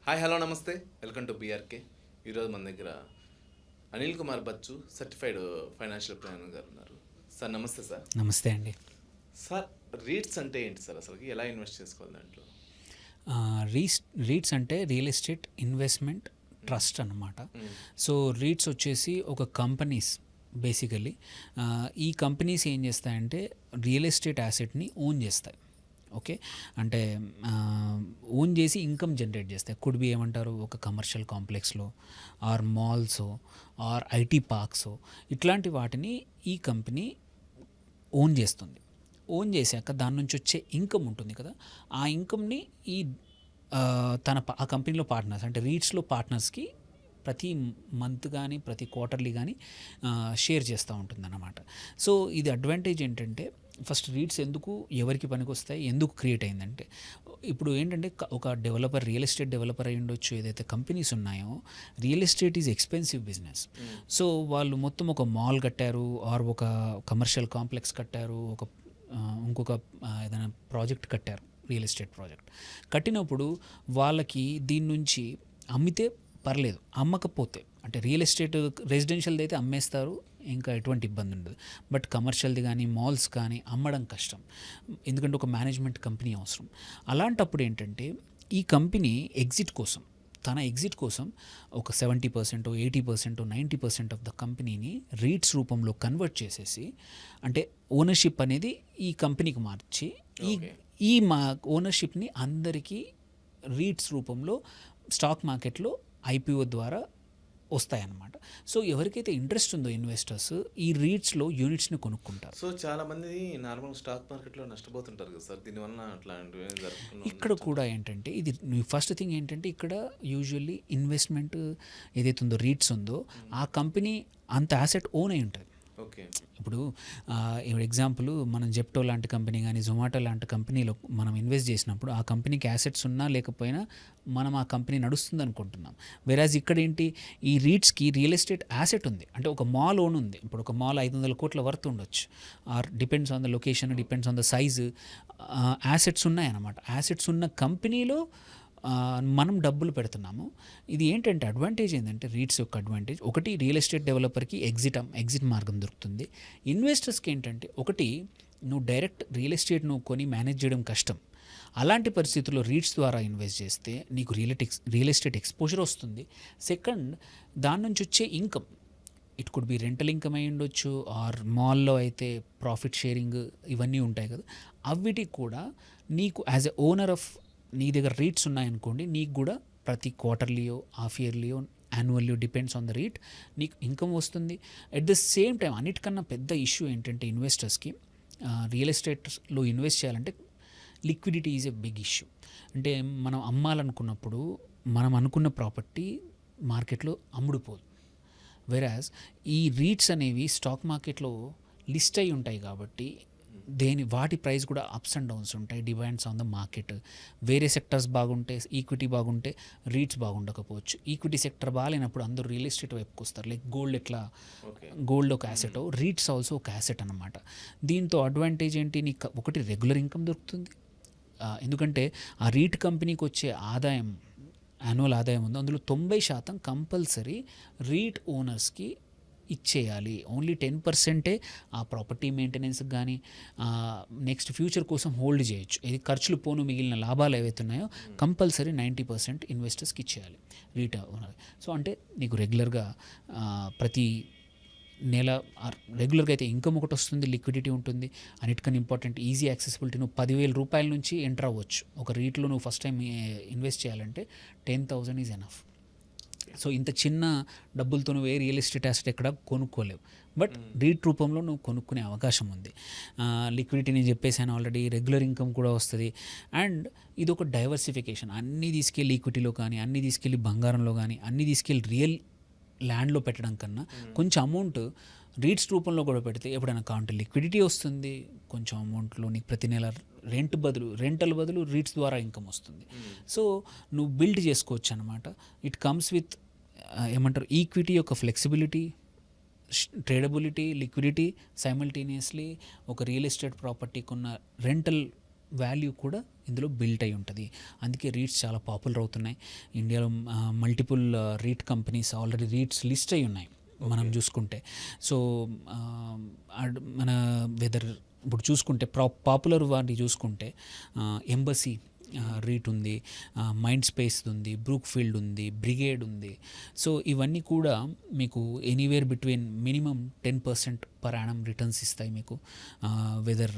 Hi hello నమస్తే, welcome to BRK. ఈరోజు మన దగ్గర Anil Kumar Bachchu certified financial planner గారు ఉన్నారు. సార్ నమస్తే సార్. నమస్తే అండి. సార్, రీట్స్ అంటే ఏంటి సార్? అసలు ఎలా ఇన్వెస్ట్ చేసుకోవాలి దాంట్లో? రీట్స్ అంటే రియల్ ఎస్టేట్ ఇన్వెస్ట్మెంట్ ట్రస్ట్ అన్నమాట. సో రీట్స్ వచ్చేసి ఒక కంపెనీస్ బేసికలీ. ఈ కంపెనీస్ ఏం చేస్తాయంటే రియల్ ఎస్టేట్ యాసెట్ని ఓన్ చేస్తాయి. ఓకే, అంటే ఓన్ చేసి ఇన్కమ్ జనరేట్ చేస్తాయి. కుడ్ బి ఏమంటారు, ఒక కమర్షియల్ కాంప్లెక్స్లో or malls or IT parks, ఇట్లాంటి వాటిని ఈ కంపెనీ ఓన్ చేస్తుంది. ఓన్ చేశాక దాని నుంచి వచ్చే ఇన్కమ్ ఉంటుంది కదా, ఆ ఇన్కమ్ని ఈ ఆ కంపెనీలో పార్ట్నర్స్ అంటే రీట్స్లో పార్ట్నర్స్కి ప్రతి మంత్ కానీ ప్రతి క్వార్టర్లీ కానీ షేర్ చేస్తూ ఉంటుందన్నమాట. సో ఇది అడ్వాంటేజ్ ఏంటంటే, ఫస్ట్ రీట్స్ ఎందుకు ఎవరికి పనికొస్తాయి, ఎందుకు క్రియేట్ అయిందంటే, ఇప్పుడు ఏంటంటే ఒక డెవలపర్, రియల్ ఎస్టేట్ డెవలపర్ అయి ఉండొచ్చు, ఏదైతే కంపెనీస్ ఉన్నాయో, real estate is expensive business. So వాళ్ళు మొత్తం ఒక మాల్ కట్టారు ఆర్ ఒక కమర్షియల్ కాంప్లెక్స్ కట్టారు, ఇంకొక ఏదైనా ప్రాజెక్ట్ కట్టారు, రియల్ ఎస్టేట్ ప్రాజెక్ట్ కట్టినప్పుడు వాళ్ళకి దీని నుంచి అమ్మితే పర్లేదు, అమ్మకపోతే అంటే రియల్ ఎస్టేట్ రెసిడెన్షియల్ది అయితే అమ్మేస్తారు, ఇంకా ఎటువంటి ఇబ్బంది ఉండదు. బట్ కమర్షియల్ది కానీ మాల్స్ కానీ అమ్మడం కష్టం, ఎందుకంటే ఒక మేనేజ్మెంట్ కంపెనీ అవసరం. అలాంటప్పుడు ఏంటంటే ఈ కంపెనీ తన ఎగ్జిట్ కోసం ఒక 70%, 80%, 90% ఆఫ్ ద కంపెనీని రీట్స్ రూపంలో కన్వర్ట్ చేసేసి, అంటే ఓనర్షిప్ అనేది ఈ కంపెనీకి మార్చి ఈ ఓనర్షిప్ని అందరికీ రీట్స్ రూపంలో స్టాక్ మార్కెట్లో ఐపీఓ ద్వారా వస్తాయన్నమాట. సో ఎవరికైతే ఇంట్రెస్ట్ ఉందో ఇన్వెస్టర్స్ ఈ రీట్స్లో యూనిట్స్ని కొనుక్కుంటారు. సో చాలా మంది నార్మల్ స్టాక్ మార్కెట్లో నష్టపోతుంటారు కదా సార్, దీనివల్ల అట్లాంటివి జరుగుతుంది. ఇక్కడ కూడా ఏంటంటే, ఇది ఫస్ట్ థింగ్ ఏంటంటే, ఇక్కడ యూజువల్లీ ఇన్వెస్ట్మెంట్ ఏదైతే ఉందో రీట్స్ ఉందో ఆ కంపెనీ అంత యాసెట్ ఓన్ అయి ఉంటుంది. ఓకే, ఇప్పుడు ఎగ్జాంపుల్ మనం జెప్టో లాంటి కంపెనీ కానీ జొమాటో లాంటి కంపెనీలో మనం ఇన్వెస్ట్ చేసినప్పుడు ఆ కంపెనీకి యాసెట్స్ ఉన్నా లేకపోయినా మనం ఆ కంపెనీ నడుస్తుంది అనుకుంటున్నాం. వెరాజ్ ఇక్కడ ఏంటి, ఈ రీట్స్కి రియల్ ఎస్టేట్ యాసెట్ ఉంది, అంటే ఒక మాల్ ఓన్ ఉంది. ఇప్పుడు ఒక మాల్ 500 కోట్ల వర్త్ ఉండొచ్చు, or depends on the location, depends on the size, assets ఉన్నాయన్నమాట. యాసెట్స్ ఉన్న కంపెనీలో మనం డబ్బులు పెడుతున్నాము. ఇది ఏంటంటే అడ్వాంటేజ్ ఏంటంటే, రీట్స్ యొక్క అడ్వాంటేజ్ ఒకటి, రియల్ ఎస్టేట్ డెవలపర్కి ఎగ్జిట్ మార్గం దొరుకుతుంది. ఇన్వెస్టర్స్కి ఏంటంటే, ఒకటి, నువ్వు డైరెక్ట్ రియల్ ఎస్టేట్ నువ్వు కొని మేనేజ్ చేయడం కష్టం. అలాంటి పరిస్థితుల్లో రీట్స్ ద్వారా ఇన్వెస్ట్ చేస్తే నీకు రియల్ ఎస్టేట్ ఎక్స్పోజర్ వస్తుంది. సెకండ్, దాని నుంచి వచ్చే income, it could be rental income అయి ఉండొచ్చు, ఆర్ మాల్లో అయితే ప్రాఫిట్ షేరింగ్, ఇవన్నీ ఉంటాయి కదా, అవిటికి కూడా నీకు యాజ్ ఎ ఓనర్ ఆఫ్ నీ దగ్గర రీట్స్ ఉన్నాయనుకోండి, నీకు కూడా ప్రతి క్వార్టర్లీయో, హాఫ్ ఇయర్లీయో, annually, depends on the REIT, నీకు ఇన్కమ్ వస్తుంది. అట్ ద సేమ్ టైం అన్నిటికన్నా పెద్ద ఇష్యూ ఏంటంటే ఇన్వెస్టర్స్కి, రియల్ ఎస్టేట్లో ఇన్వెస్ట్ చేయాలంటే liquidity is a big issue. అంటే మనం అమ్మాలనుకున్నప్పుడు మనం అనుకున్న ప్రాపర్టీ మార్కెట్లో అమ్ముడుపోదు. వెరాజ్ ఈ రీట్స్ అనేవి స్టాక్ మార్కెట్లో లిస్ట్ అయి ఉంటాయి కాబట్టి వాటి ప్రైస్ కూడా అప్స్ అండ్ డౌన్స్ ఉంటాయి, డిపెండ్స్ ఆన్ ద మార్కెట్. వేరే సెక్టర్స్ బాగుంటే, ఈక్విటీ బాగుంటే రీట్స్ బాగుండకపోవచ్చు. ఈక్విటీ సెక్టర్ బాగాలేనప్పుడు అందరూ రియల్ ఎస్టేట్ వైపుకి వస్తారు. లైక్ గోల్డ్, ఎట్లా గోల్డ్ ఒక యాసెట్, రీట్స్ ఆల్సో ఒక యాసెట్ అన్నమాట. దీంతో అడ్వాంటేజ్ ఏంటి, నీకు ఒకటి రెగ్యులర్ ఇన్కమ్ దొరుకుతుంది, ఎందుకంటే ఆ రీట్ కంపెనీకి వచ్చే ఆదాయం, యాన్యువల్ ఆదాయం ఉంది, అందులో 90% కంపల్సరీ రీట్ ఓనర్స్కి ఇచ్చేయాలి. ఓన్లీ 10% ఆ ప్రాపర్టీ మెయింటెనెన్స్కి కానీ నెక్స్ట్ ఫ్యూచర్ కోసం హోల్డ్ చేయొచ్చు. ఇది ఖర్చులు పోను మిగిలిన లాభాలు ఏవైతే ఉన్నాయో కంపల్సరీ 90% ఇన్వెస్టర్స్కి ఇచ్చేయాలి రీట్ ఓనర్. సో అంటే నీకు రెగ్యులర్గా ప్రతి నెల రెగ్యులర్గా అయితే ఇన్కమ్ ఒకటి వస్తుంది, లిక్విడిటీ ఉంటుంది, అన్నిటికన్నా ఇంపార్టెంట్ ఈజీ యాక్సెసిబిలిటీ. నువ్వు 10,000 రూపాయల నుంచి ఎంటర్ అవ్వచ్చు. ఒక రీట్లో నువ్వు ఫస్ట్ టైం ఇన్వెస్ట్ చేయాలంటే 10,000 ఈజ్ ఎనఫ్. సో ఇంత చిన్న డబ్బులతో నువ్వు రియల్ ఎస్టేట్ యాసెట్ ఎక్కడ కొనుక్కోలేవు, బట్ రీట్ రూపంలో నువ్వు కొనుక్కునే అవకాశం ఉంది. లిక్విడిటీ నేను చెప్పేసాను ఆల్రెడీ, రెగ్యులర్ ఇన్కమ్ కూడా వస్తుంది. అండ్ ఇది ఒక డైవర్సిఫికేషన్, అన్నీ తీసుకెళ్ళి ఈక్విటీలో కానీ, అన్నీ తీసుకెళ్ళి బంగారంలో కానీ, అన్నీ తీసుకెళ్ళి రియల్ ల్యాండ్లో పెట్టడం కన్నా కొంచెం అమౌంట్ రీట్స్ రూపంలో కూడా పెడితే ఎప్పుడైనా కావాలంటే లిక్విడిటీ వస్తుంది, కొంచెం అమౌంట్లో నీకు ప్రతి నెల రెంటల్ బదులు రీట్స్ ద్వారా ఇన్కమ్ వస్తుంది. సో నువ్వు బిల్డ్ చేసుకోవచ్చు అనమాట. ఇట్ కమ్స్ విత్ ఏమంటారు, ఈక్విటీ యొక్క ఫ్లెక్సిబిలిటీ, ట్రేడబిలిటీ, లిక్విడిటీ, సైమల్టేనియస్లీ ఒక రియల్ ఎస్టేట్ ప్రాపర్టీకి ఉన్న రెంటల్ వాల్యూ కూడా ఇందులో బిల్ట్ అయి ఉంటుంది. అందుకే రీట్స్ చాలా పాపులర్ అవుతున్నాయి. ఇండియాలో multiple REIT companies already REITs list అయి ఉన్నాయి మనం చూసుకుంటే. సో మన వెదర్ ఇప్పుడు చూసుకుంటే పాపులర్ వాటిని చూసుకుంటే ఎంబసీ రీట్ ఉంది, మైండ్ స్పేస్ ఉంది, బ్రూక్ ఫీల్డ్ ఉంది, బ్రిగేడ్ ఉంది. సో ఇవన్నీ కూడా మీకు anywhere between minimum 10% per annum returns ఇస్తాయి మీకు. వెదర్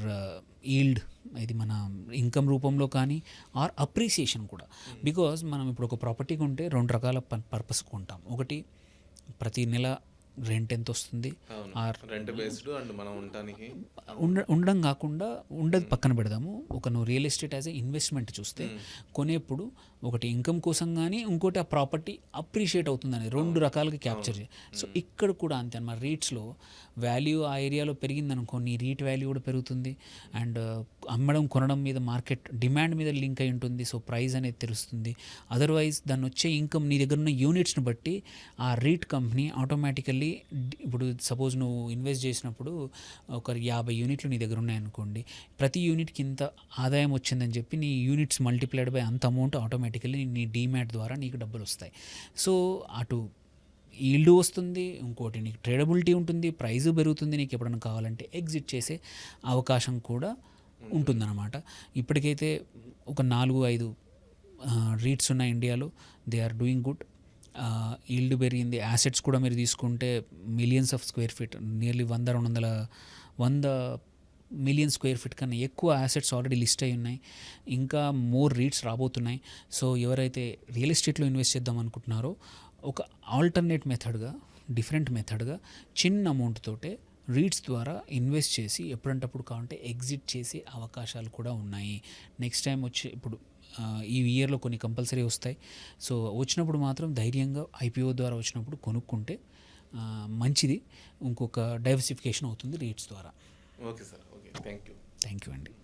ఈల్డ్ ఇది మన ఇన్కమ్ రూపంలో కానీ ఆర్ అప్రిసియేషన్ కూడా. బికాజ్ మనం ఇప్పుడు ఒక ప్రాపర్టీ కొంటే 2 రకాల పర్పస్ కొంటాం. ఒకటి ప్రతి నెల రెంట్ ఎంత వస్తుంది, ఆర్ రెంట్ బేస్డ్ అండ్ మనం ఉండడానికి ఉండడం కాకుండా ఉండదు పక్కన పెడదాము. ఒక నువ్వు real estate as a investment చూస్తే కొనేప్పుడు ఒకటి ఇన్కమ్ కోసం కానీ ఇంకోటి ఆ ప్రాపర్టీ అప్రిషియేట్ అవుతుందని 2 రకాలుగా క్యాప్చర్ చేయాలి. సో ఇక్కడ కూడా అంతే అన్నమాట. రీట్స్లో వాల్యూ ఆ ఏరియాలో పెరిగిందనుకో నీ రీట్ వాల్యూ కూడా పెరుగుతుంది. అండ్ అమ్మడం కొనడం మీద మార్కెట్ డిమాండ్ మీద లింక్ అయి ఉంటుంది. సో ప్రైస్ అనేది తెలుస్తుంది. అదర్వైజ్ దాన్ని వచ్చే ఇన్కమ్ నీ దగ్గర ఉన్న యూనిట్స్ని బట్టి ఆ రీట్ కంపెనీ ఆటోమేటికల్లీ ఇప్పుడు సపోజ్ నువ్వు ఇన్వెస్ట్ చేసినప్పుడు ఒక 50 యూనిట్లు నీ దగ్గర ఉన్నాయనుకోండి, ప్రతి యూనిట్కి ఇంత ఆదాయం వచ్చిందని చెప్పి నీ యూనిట్స్ మల్టిప్లైడ్ బై అంత అమౌంట్ ఆటోమేటికల్లీ నీ డీమ్యాట్ ద్వారా నీకు డబ్బులు వస్తాయి. సో అటు ఈల్డ్ వస్తుంది, ఇంకోటి నీకు ట్రేడబిలిటీ ఉంటుంది, ప్రైస్ పెరుగుతుంది, నీకు ఎప్పుడైనా కావాలంటే ఎగ్జిట్ చేసే అవకాశం కూడా ఉంటుందన్నమాట. ఇప్పటికైతే ఒక 4-5 రీట్స్ ఉన్నాయి ఇండియాలో. They are doing good. Yield పెరిగింది. యాసెట్స్ కూడా మీరు తీసుకుంటే millions of square feet, nearly 100 million square feet కన్నా ఎక్కువ యాసెట్స్ ఆల్రెడీ లిస్ట్ అయి ఉన్నాయి. ఇంకా మోర్ రీట్స్ రాబోతున్నాయి. సో ఎవరైతే రియల్ ఎస్టేట్లో ఇన్వెస్ట్ చేద్దాం అనుకుంటున్నారో ఒక ఆల్టర్నేట్ మెథడ్గా, డిఫరెంట్ మెథడ్గా చిన్న అమౌంట్ తోటే రీట్స్ ద్వారా ఇన్వెస్ట్ చేసి ఎప్పుడంటప్పుడు కావాలంటే ఎగ్జిట్ చేసే అవకాశాలు కూడా ఉన్నాయి. నెక్స్ట్ టైం వచ్చి ఇప్పుడు ఈ ఇయర్లో కొన్ని కంపల్సరీ వస్తాయి. సో వచ్చినప్పుడు మాత్రం ధైర్యంగా ఐపీఓ ద్వారా వచ్చినప్పుడు కొనుక్కుంటే మంచిది. ఇంకొక డైవర్సిఫికేషన్ అవుతుంది రీట్స్ ద్వారా. Okay sir, okay, thank you అండి.